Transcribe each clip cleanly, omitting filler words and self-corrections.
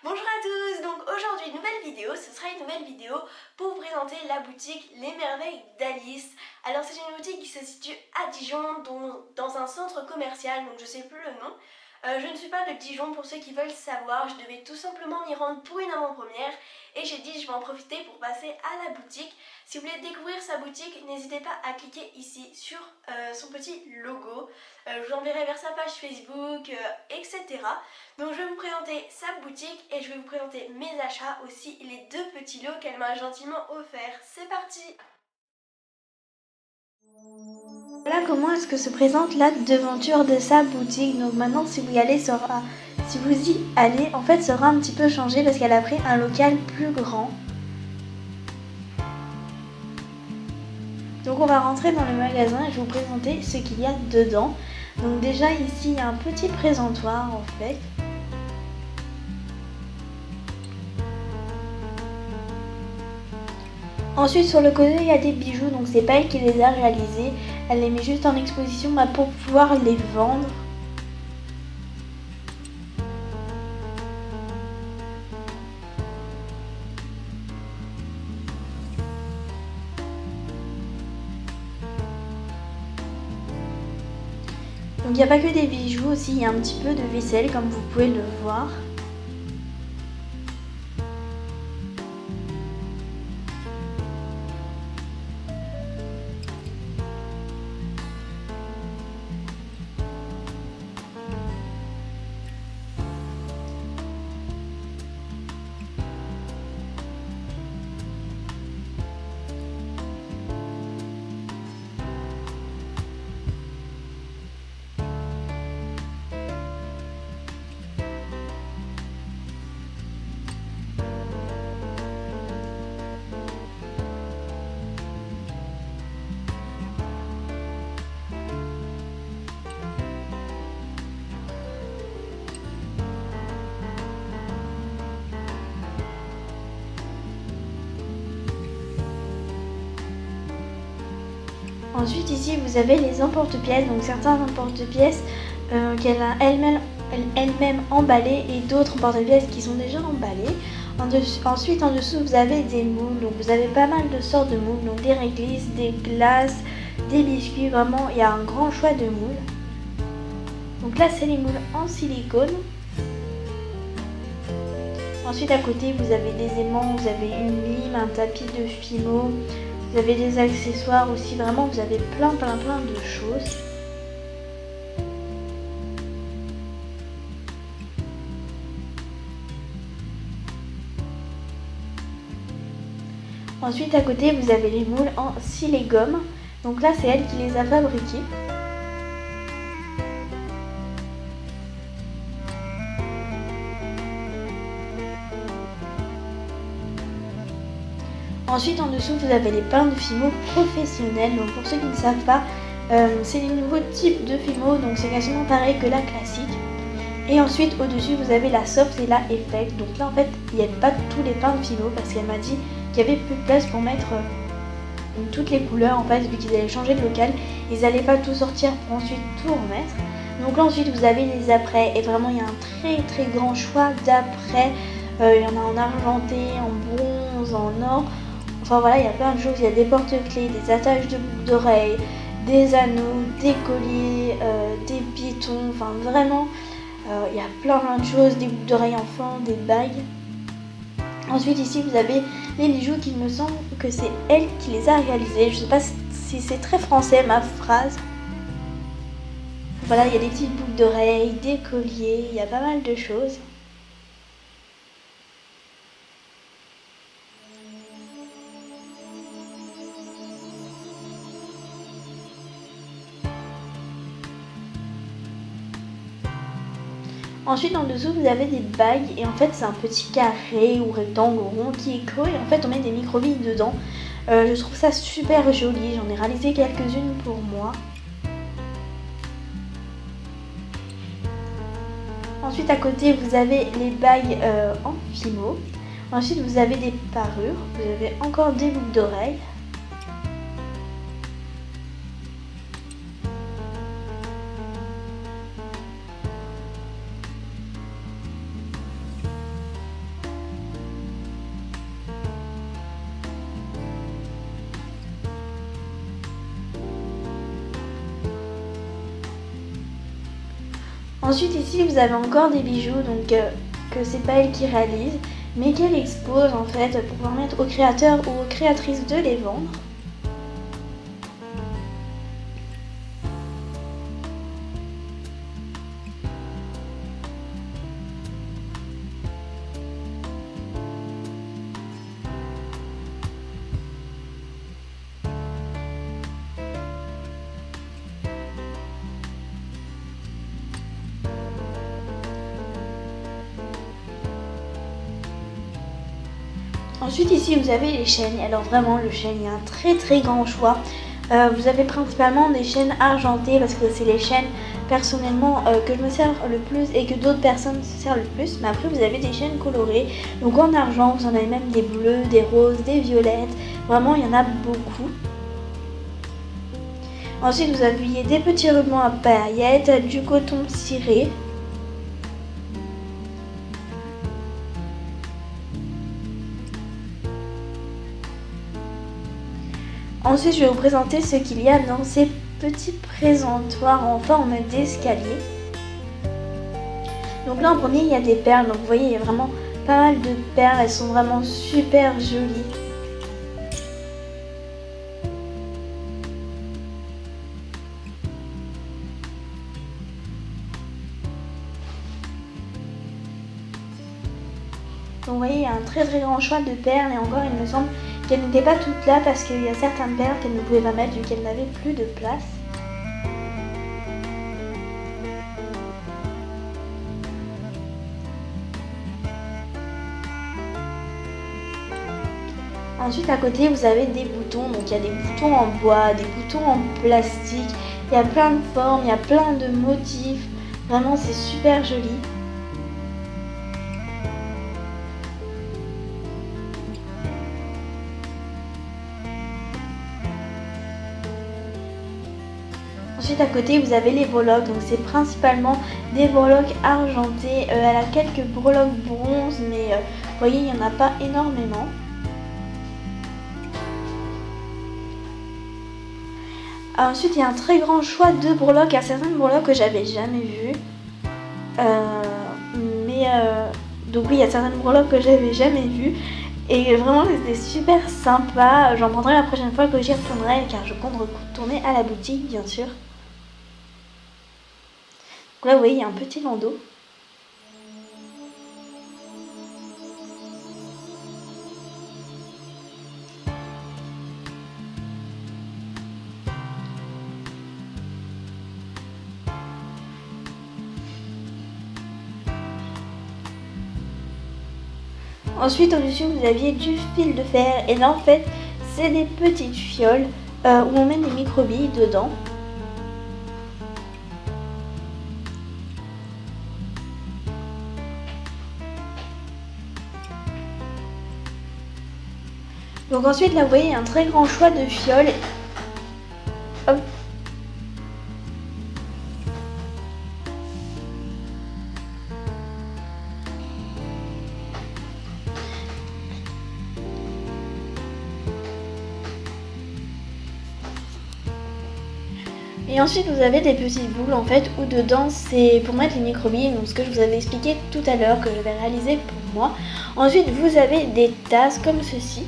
Bonjour à tous, donc aujourd'hui nouvelle vidéo, ce sera une nouvelle vidéo pour vous présenter la boutique Les Merveilles d'Alice. Alors c'est une boutique qui se situe à Dijon, dans un centre commercial, donc je sais plus le nom. Je ne suis pas de Dijon pour ceux qui veulent savoir, je devais tout simplement m'y rendre pour une avant-première et j'ai dit je vais en profiter pour passer à la boutique. Si vous voulez découvrir sa boutique, n'hésitez pas à cliquer ici sur son petit logo. Je vous enverrai vers sa page Facebook, etc. Donc je vais vous présenter sa boutique et je vais vous présenter mes achats aussi, les deux petits lots qu'elle m'a gentiment offerts. C'est parti! Voilà comment est-ce que se présente la devanture de sa boutique. Donc maintenant si vous y allez, en fait sera un petit peu changé parce qu'elle a pris un local plus grand. Donc on va rentrer dans le magasin et je vais vous présenter ce qu'il y a dedans. Donc déjà ici il y a un petit présentoir en fait. Ensuite sur le côté il y a des bijoux, donc c'est pas elle qui les a réalisés, elle les met juste en exposition pour pouvoir les vendre. Donc il n'y a pas que des bijoux aussi, il y a un petit peu de vaisselle comme vous pouvez le voir. Ensuite ici vous avez les emporte-pièces, donc certains emporte-pièces qu'elle a elle-même emballés et d'autres emporte-pièces qui sont déjà emballés. Ensuite en dessous vous avez des moules, donc vous avez pas mal de sortes de moules, donc des réglisses, des glaces, des biscuits, vraiment il y a un grand choix de moules. Donc là c'est les moules en silicone. Ensuite à côté vous avez des aimants, vous avez une lime, un tapis de fimo. Vous avez des accessoires aussi, vraiment vous avez plein de choses. Ensuite à côté vous avez les moules en silicone. Donc là c'est elle qui les a fabriqués. Ensuite en dessous vous avez les pains de fimo professionnels. Donc pour ceux qui ne savent pas, c'est les nouveaux types de fimo, donc c'est quasiment pareil que la classique. Et ensuite au dessus vous avez la soft et la effect. Donc là en fait il n'y avait pas tous les pains de fimo parce qu'elle m'a dit qu'il y avait plus de place pour mettre toutes les couleurs en fait, vu qu'ils allaient changer de local, ils n'allaient pas tout sortir pour ensuite tout remettre. Donc là ensuite vous avez les après et vraiment il y a un très grand choix d'après. Il y en a en argenté, en bronze, en or. Enfin voilà, il y a plein de choses, il y a des porte-clés, des attaches de boucles d'oreilles, des anneaux, des colliers, des pitons, enfin vraiment il y a plein de choses, des boucles d'oreilles enfants, des bagues. Ensuite ici vous avez les bijoux qui me semble que c'est elle qui les a réalisés. Je sais pas si c'est très français ma phrase. Voilà, il y a des petites boucles d'oreilles, des colliers, il y a pas mal de choses. Ensuite en dessous vous avez des bagues et en fait c'est un petit carré ou rectangle rond qui est creux et en fait on met des micro-billes dedans. Je trouve ça super joli, j'en ai réalisé quelques-unes pour moi. Ensuite à côté vous avez les bagues en fimo. Ensuite vous avez des parures, vous avez encore des boucles d'oreilles. Ensuite ici vous avez encore des bijoux donc que c'est pas elle qui réalise mais qu'elle expose en fait pour permettre aux créateurs ou aux créatrices de les vendre. Ensuite ici vous avez les chaînes, alors vraiment le chaîne, il y a un très grand choix. Vous avez principalement des chaînes argentées parce que c'est les chaînes personnellement que je me sers le plus et que d'autres personnes se servent le plus. Mais après vous avez des chaînes colorées, donc en argent vous en avez même des bleus, des roses, des violettes, vraiment il y en a beaucoup. Ensuite vous avez des petits rubans à paillettes, du coton ciré. Ensuite, je vais vous présenter ce qu'il y a dans ces petits présentoirs en forme d'escalier. Donc là, en premier, il y a des perles. Donc vous voyez, il y a vraiment pas mal de perles. Elles sont vraiment super jolies. Donc vous voyez, il y a un très grand choix de perles. Et encore, il me semble qu'elles n'étaient pas toutes là parce qu'il y a certaines perles qu'elles ne pouvaient pas mettre vu qu'elles n'avaient plus de place. Ensuite à côté vous avez des boutons, donc il y a des boutons en bois, des boutons en plastique, il y a plein de formes, il y a plein de motifs, vraiment c'est super joli. Ensuite à côté vous avez les breloques, donc c'est principalement des breloques argentées, elle a quelques breloques bronze mais vous voyez il n'y en a pas énormément. Ensuite il y a un très grand choix de breloques, il y a certaines breloques que j'avais jamais vues. Donc oui il y a certaines breloques que j'avais jamais vues. Et vraiment c'était super sympa, j'en prendrai la prochaine fois que j'y retournerai car je compte retourner à la boutique bien sûr. Donc là vous voyez il y a un petit landau. Ensuite au-dessus vous aviez du fil de fer et là en fait c'est des petites fioles où on met des microbilles dedans. Donc ensuite là vous voyez il y a un très grand choix de fioles. Hop. Et ensuite vous avez des petites boules en fait où dedans c'est pour mettre les microbilles, donc ce que je vous avais expliqué tout à l'heure que j'avais réalisé pour moi. Ensuite vous avez des tasses comme ceci.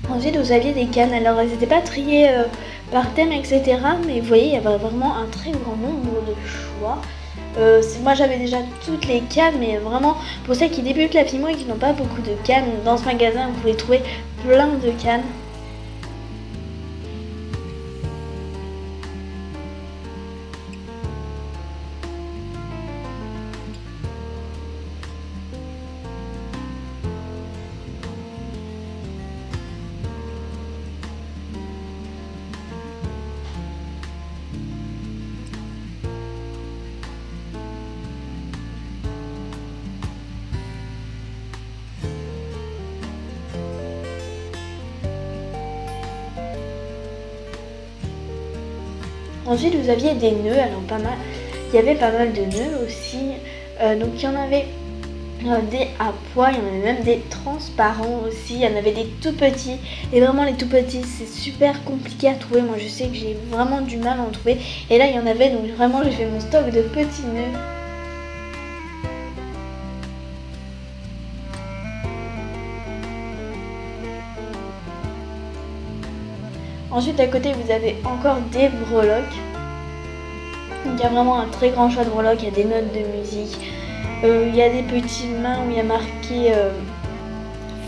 Ensuite vous aviez des cannes, alors elles n'étaient pas triées par thème etc. Mais vous voyez il y avait vraiment un très grand nombre de choix. Moi j'avais déjà toutes les cannes mais vraiment pour celles qui débutent la Fimo et qui n'ont pas beaucoup de cannes, dans ce magasin vous pouvez trouver plein de cannes. Ensuite vous aviez des nœuds, alors pas mal, il y avait pas mal de nœuds aussi, donc il y en avait des à poids, il y en avait même des transparents aussi, il y en avait des tout petits, et vraiment les tout petits c'est super compliqué à trouver, moi je sais que j'ai vraiment du mal à en trouver, et là il y en avait, donc vraiment j'ai fait mon stock de petits nœuds. Ensuite à côté vous avez encore des breloques. Donc il y a vraiment un très grand choix de breloques, il y a des notes de musique, il y a des petits mains où il y a marqué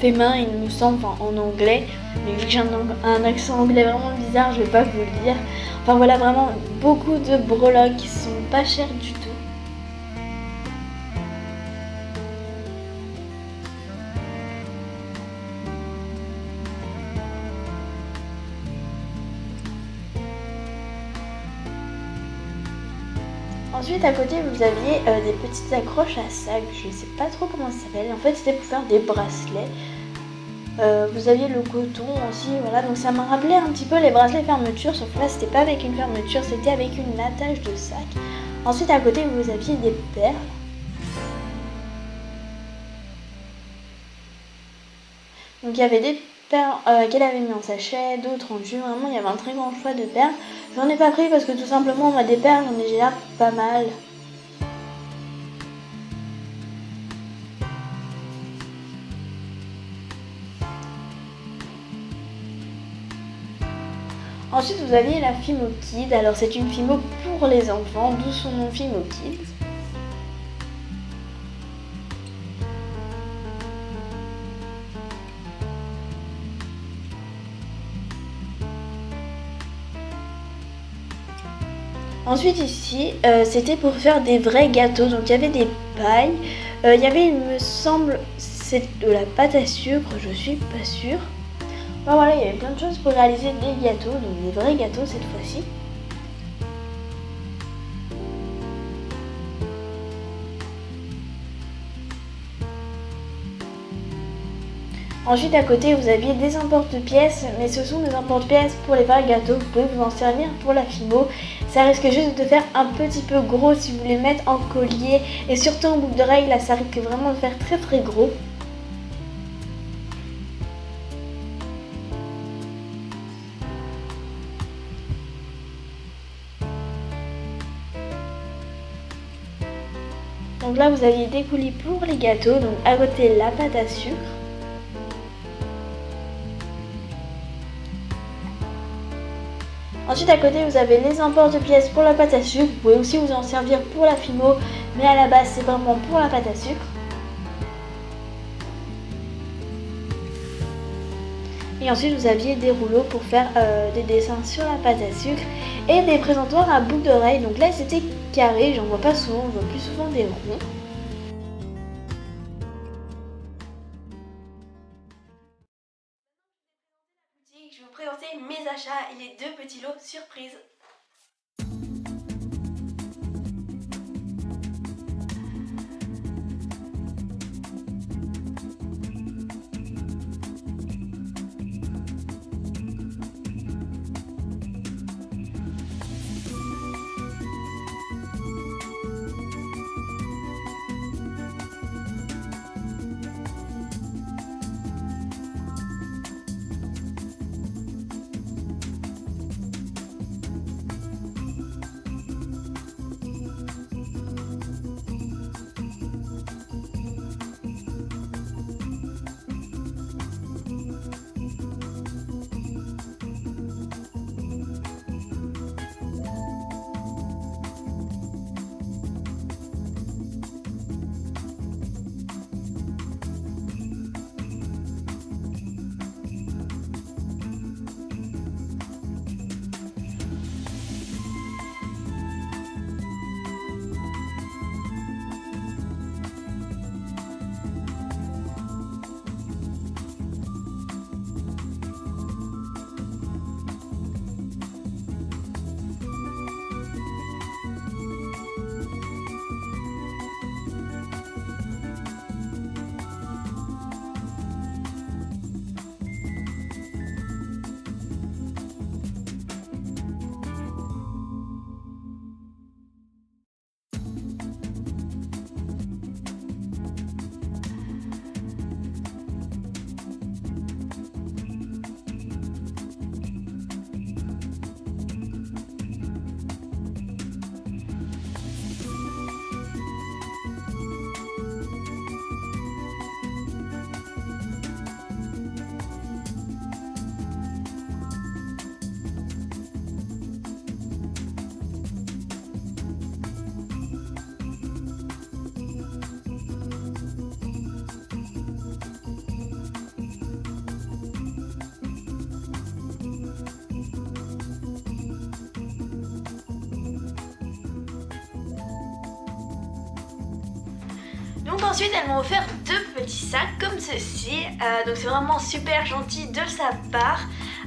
fait main il me semble, enfin, en anglais, mais vu que j'ai un accent anglais vraiment bizarre je vais pas vous le dire. Enfin voilà, vraiment beaucoup de breloques qui sont pas chères du tout. Ensuite à côté vous aviez des petites accroches à sac, je ne sais pas trop comment ça s'appelle, en fait c'était pour faire des bracelets. Vous aviez le coton aussi, voilà, donc ça m'a rappelé un petit peu les bracelets fermeture, sauf que là c'était pas avec une fermeture, c'était avec une attache de sac. Ensuite à côté vous aviez des perles. Donc il y avait des perles qu'elle avait mis en sachet, d'autres en jus, vraiment il y avait un très grand choix de perles. J'en ai pas pris parce que tout simplement moi des perles j'en ai déjà pas mal. Ensuite vous aviez la Fimo Kid, alors c'est une Fimo pour les enfants, d'où son nom Fimo Kids. Ensuite ici, c'était pour faire des vrais gâteaux, donc il y avait des pailles, il y avait il me semble, c'est de la pâte à sucre, je suis pas sûre. Enfin, voilà, il y avait plein de choses pour réaliser des gâteaux, donc des vrais gâteaux cette fois-ci. Ensuite à côté vous aviez des emporte-pièces, mais ce sont des emporte-pièces pour les vrais gâteaux, vous pouvez vous en servir pour la Fimo. Ça risque juste de faire un petit peu gros si vous les mettez en collier et surtout en boucle d'oreille, là ça risque vraiment de faire très très gros. Donc là vous aviez des coulis pour les gâteaux, donc à côté la pâte à sucre. Ensuite à côté vous avez les emporte-pièces pour la pâte à sucre, vous pouvez aussi vous en servir pour la Fimo, mais à la base c'est vraiment pour la pâte à sucre. Et ensuite vous aviez des rouleaux pour faire des dessins sur la pâte à sucre et des présentoirs à boucle d'oreille. Donc là c'était carré, j'en vois pas souvent, je vois plus souvent des ronds. Je vais vous présenter mes achats et les deux petits lots surprises. ensuite elles m'ont offert 2 petits sacs comme ceci, donc c'est vraiment super gentil de sa part.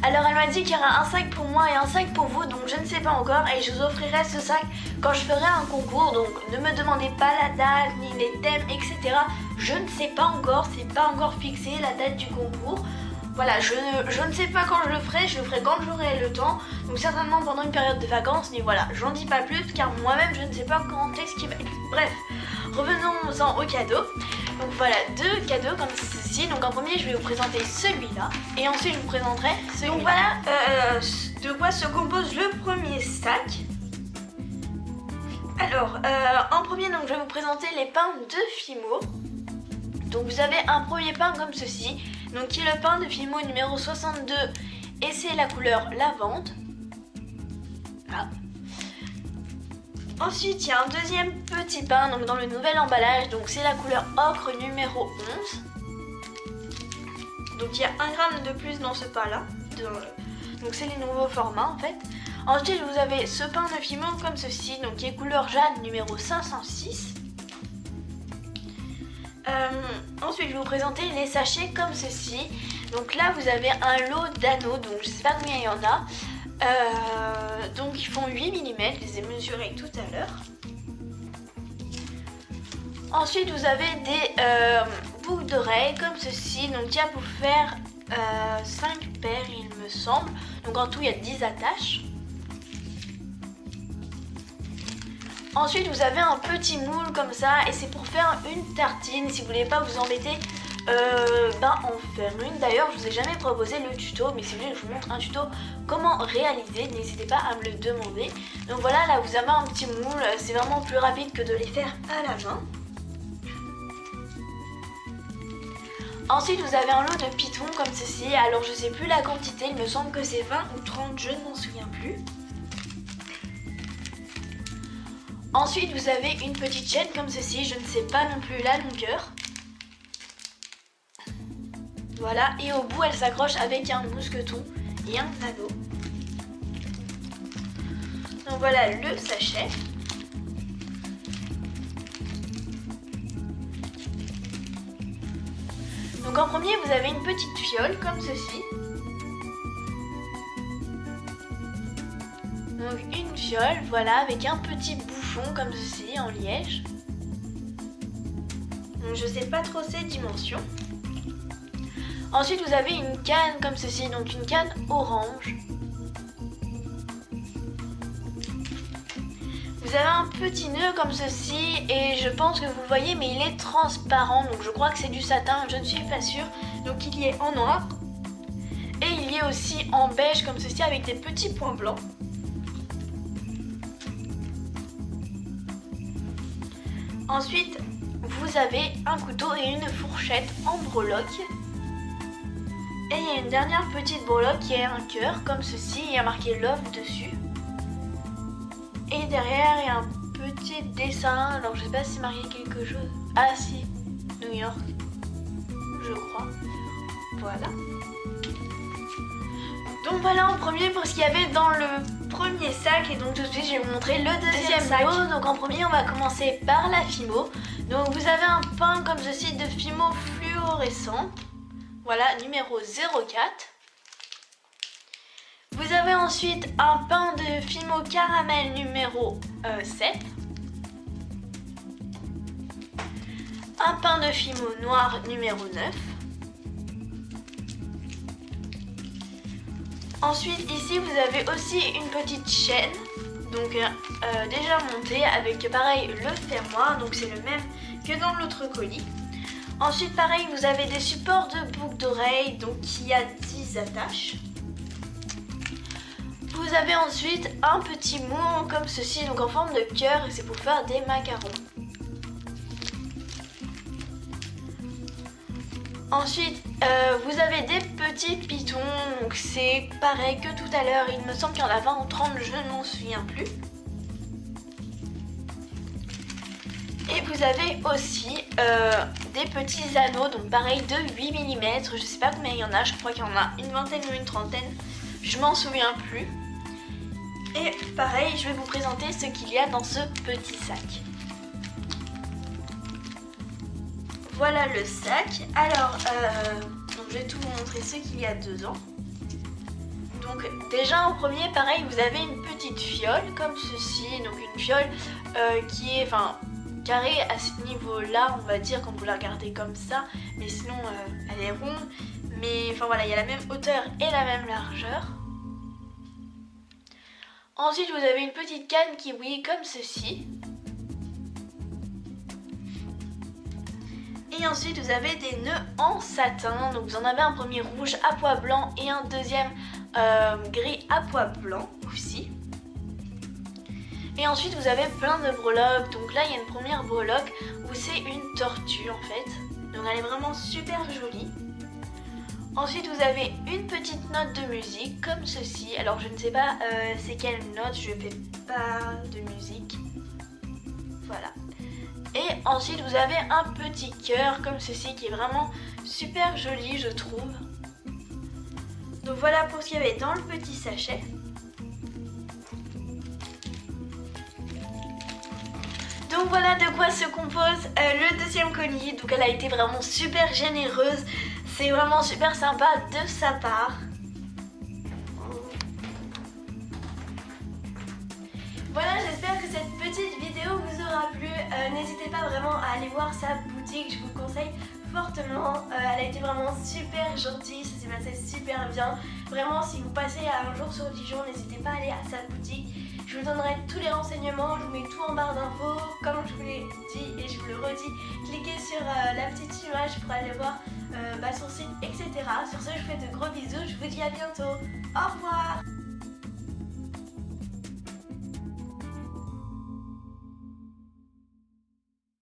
Alors elle m'a dit qu'il y aura un sac pour moi et un sac pour vous, donc je ne sais pas encore, et je vous offrirai ce sac quand je ferai un concours. Donc ne me demandez pas la date, ni les thèmes, etc. Je ne sais pas encore, c'est pas encore fixé la date du concours. Voilà, je ne sais pas quand je le ferai quand j'aurai le temps, donc certainement pendant une période de vacances, mais voilà, j'en dis pas plus car moi-même je ne sais pas quand est-ce qu'il va être. Bref, revenons-en aux cadeaux. Donc voilà, 2 cadeaux comme ceci. Donc en premier je vais vous présenter celui-là et ensuite je vous présenterai celui-là. Donc voilà de quoi se compose le premier sac. Alors en premier donc je vais vous présenter les pains de Fimo. Donc vous avez un premier pain comme ceci, donc qui est le pain de Fimo numéro 62 et c'est la couleur lavande. Voilà. Ensuite il y a un deuxième petit pain donc dans le nouvel emballage, donc c'est la couleur ocre numéro 11. Donc il y a 1 gramme de plus dans ce pain là, donc c'est les nouveaux formats en fait. Ensuite vous avez ce pain de Fimo comme ceci, donc qui est couleur jade numéro 506. Ensuite je vais vous présenter les sachets comme ceci. Donc là vous avez un lot d'anneaux, donc je sais pas combien il y en a. Donc ils font 8 mm, je les ai mesurés tout à l'heure. Ensuite vous avez des boucles d'oreilles comme ceci, donc il y a pour faire 5 paires il me semble. Donc en tout il y a 10 attaches. Ensuite vous avez un petit moule comme ça et c'est pour faire une tartine. Si vous voulez pas vous embêter en faire une. D'ailleurs je vous ai jamais proposé le tuto, mais si vous voulez que je vous montre un tuto comment réaliser, n'hésitez pas à me le demander. Donc voilà, là vous avez un petit moule, c'est vraiment plus rapide que de les faire à la main. Ensuite vous avez un lot de pitons comme ceci, alors je sais plus la quantité, il me semble que c'est 20 ou 30, je ne m'en souviens plus. Ensuite vous avez une petite chaîne comme ceci, je ne sais pas non plus la longueur. Voilà, et au bout elle s'accroche avec un mousqueton et un anneau. Donc voilà le sachet. Donc en premier vous avez une petite fiole comme ceci. Donc une fiole, voilà, avec un petit bouchon comme ceci en liège. Donc je sais pas trop ses dimensions. Ensuite vous avez une canne comme ceci, donc une canne orange. Vous avez un petit nœud comme ceci et je pense que vous le voyez mais il est transparent, donc je crois que c'est du satin, je ne suis pas sûre. Donc il y est en noir et il y est aussi en beige comme ceci avec des petits points blancs. Ensuite vous avez un couteau et une fourchette en breloque. Et il y a une dernière petite breloque qui est un cœur comme ceci, il y a marqué Love dessus. Et derrière il y a un petit dessin, alors je sais pas si c'est marqué quelque chose. Ah si, New York, je crois. Voilà. Donc voilà en premier pour ce qu'il y avait dans le premier sac, et donc tout de suite je vais vous montrer le deuxième sac. Donc en premier on va commencer par la Fimo. Donc vous avez un pain comme ceci de Fimo fluorescente. Voilà, numéro 04. Vous avez ensuite un pain de Fimo caramel numéro 7. Un pain de Fimo noir numéro 9. Ensuite ici vous avez aussi une petite chaîne, donc déjà montée avec pareil le fermoir, donc c'est le même que dans l'autre colis. Ensuite pareil vous avez des supports de boucles d'oreilles, donc il y a 10 attaches. Vous avez ensuite un petit moule comme ceci, donc en forme de cœur, et c'est pour faire des macarons. Ensuite vous avez des petits pitons, donc c'est pareil que tout à l'heure, il me semble qu'il y en a 20 ou 30, je ne m'en souviens plus. Et vous avez aussi des petits anneaux, donc pareil de 8 mm, je sais pas combien il y en a, je crois qu'il y en a une vingtaine ou une trentaine, je m'en souviens plus. Et pareil, je vais vous présenter ce qu'il y a dans ce petit sac. voilà le sac. Alors, donc je vais tout vous montrer ce qu'il y a dedans. Donc déjà en premier, pareil, vous avez une petite fiole comme ceci. Donc une fiole qui est carrée à ce niveau-là, on va dire, quand vous la regardez comme ça. Mais sinon, elle est ronde. Mais voilà, il y a la même hauteur et la même largeur. Ensuite, vous avez une petite canne qui brille comme ceci. Et ensuite, vous avez des nœuds en satin. Donc vous en avez un premier rouge à pois blanc et un deuxième gris à pois blanc aussi. Et ensuite, vous avez plein de breloques. Donc là, il y a une première breloque où c'est une tortue en fait. Donc elle est vraiment super jolie. Ensuite, vous avez une petite note de musique comme ceci. Alors, je ne sais pas c'est quelle note, je fais pas de musique. Voilà. Et ensuite, vous avez un petit cœur comme ceci qui est vraiment super joli, je trouve. Donc voilà pour ce qu'il y avait dans le petit sachet. Donc voilà de quoi se compose le deuxième colis. Donc elle a été vraiment super généreuse. C'est vraiment super sympa de sa part. Voilà, j'espère que cette petite vidéo vous aura plu. N'hésitez pas vraiment à aller voir sa boutique, je vous le conseille fortement. Elle a été vraiment super gentille, ça s'est passé super bien. Vraiment, si vous passez un jour sur Dijon, n'hésitez pas à aller à sa boutique. Je vous donnerai tous les renseignements, je vous mets tout en barre d'infos. Comme je vous l'ai dit et je vous le redis, cliquez sur la petite image pour aller voir son site, etc. Sur ce, je vous fais de gros bisous, je vous dis à bientôt. Au revoir.